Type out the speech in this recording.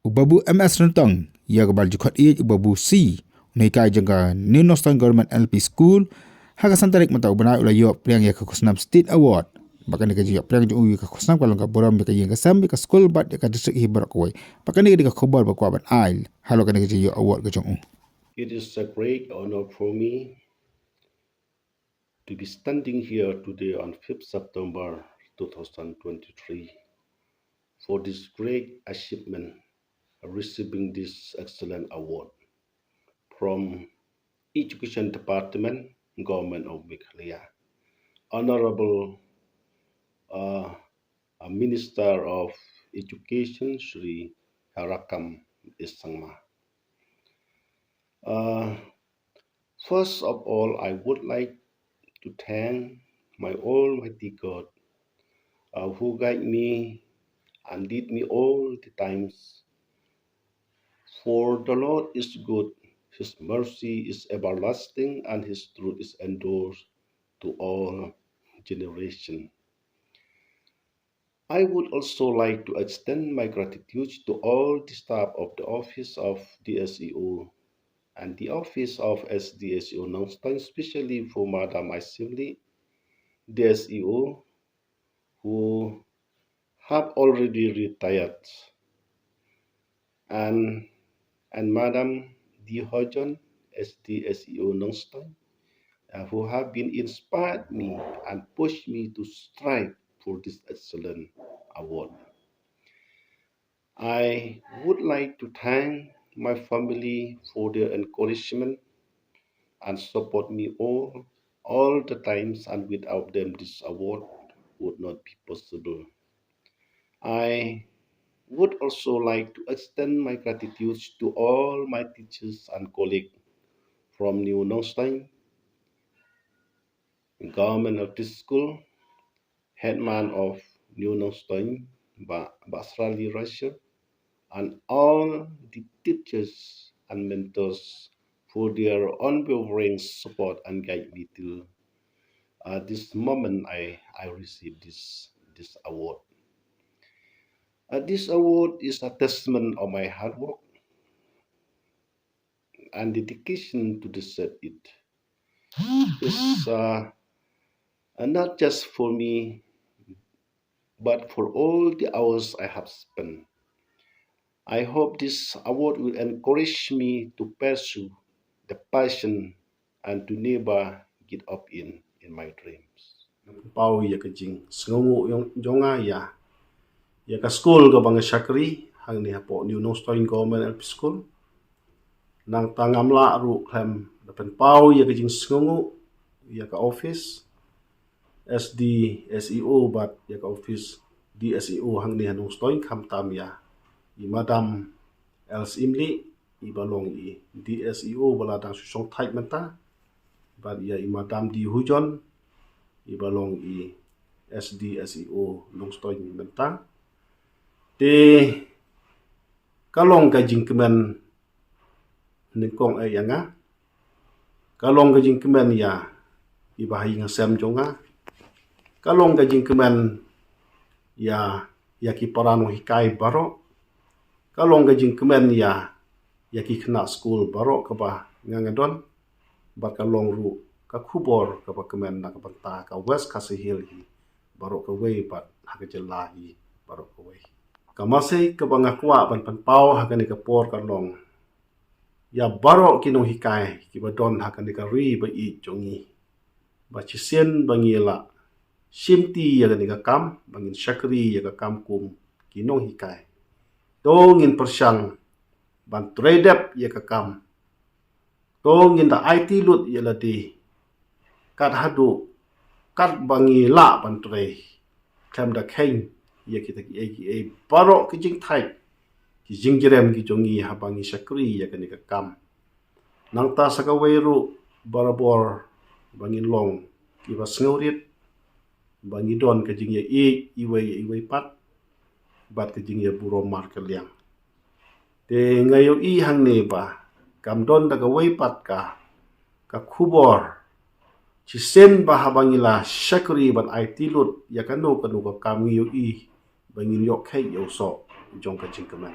Babu MS rentang ya gabal jukhat Babu C Nonghikai jangka New Northern Government LP School haka santarik mata ubana ula yo priang ya ka kusnam State Award bahkan ka jiya priang ju ka kusnam kalong ka Burom ka yang ka sam ka school bat ka district hibar ko bahkan ka khobar ba ko ban ail halo ka jiya award ka jong. It is a great honor for me to be standing here today on 5th September 2023 for this great achievement, receiving this excellent award from Education Department, Government of Markylliang. Honorable Minister of Education, Sri Harakam Isangma. First of all, I would like to thank my Almighty God who guide me and lead me all the times. For the Lord is good, His mercy is everlasting, and His truth is endured to all generations. I would also like to extend my gratitude to all the staff of the Office of DSEO and the Office of SDSEO Nonghikai, especially for Madam Assembly DSEO, who have already retired, and Madam D. Hojon, SDSEO Nonghikai, who have been inspired me and pushed me to strive for this excellent award. I would like to thank my family for their encouragement and support me all the times, and without them this award would not be possible. I would also like to extend my gratitude to all my teachers and colleagues from New Nonghikai, government of this school, headman of New Nonghikai, Basrali Russia, and all the teachers and mentors for their unwavering support and guide me till this moment I received this award. This award is a testament of my hard work and dedication to deserve it. It's not just for me, but for all the hours I have spent. I hope this award will encourage me to pursue the passion and to never give up in my dreams. Pau ya kajing sengu yung jonga ya ka school ka bang Shakri hang ni hapo New Nonghikai Government LP School nang tangamla ru klem dapen pau ya kajing sengu ya ka office SD SEO bat ya ka office DSEO hang ni Nonghikai kham tam ya i Madam Els Imli i balong i DSEO baladang susong type menta bat ya i Madam di Hujon i balong i SDSEO Nonghikai menta te kalong ka jingkemen ningkong ay yanga kalong ka jingkemen ya i bahay nga sem jonga kalong ka jingkemen ya ki parano hikai baro kalong ka jingkemen ya ki kena school baro ka ba ngangadon bat kalong ru ka kubor ka ba kemen na ka banta ka west ka sehil hi baro ka wei bat ha ka jelahi baro ka wei kamasay ka ba ngakwa ban panpao ha ka ni ka por ka long ya baro ki Nonghikai ki ba don ha ka ni ka ri ba i jongi ba chisien bangila simti ya ka ni ka kam bangin Shakri ya ka kam kum ki Nonghikai dongin persyang ban tredep ya ka kam dongin da IT lut ya la di kat hadu kat bangila ban tre kam da kain ya kita ki baro ki jing thai ki jingjerem ki jongi ha bangi Shakri ya ka ni ka kam nang ta saka weiru barabor bangin long ki ba sngorit bangi don ka jing ya i wei pat bat ka jing ya Burom Markylliang te ngayo i hang ne ba kam don da ka wei pat ka kubor Chisen bahabangila Shakri ban IT lut ya kanu ka kam ngiyo i bangin yok kai yo so jong ka jingkemen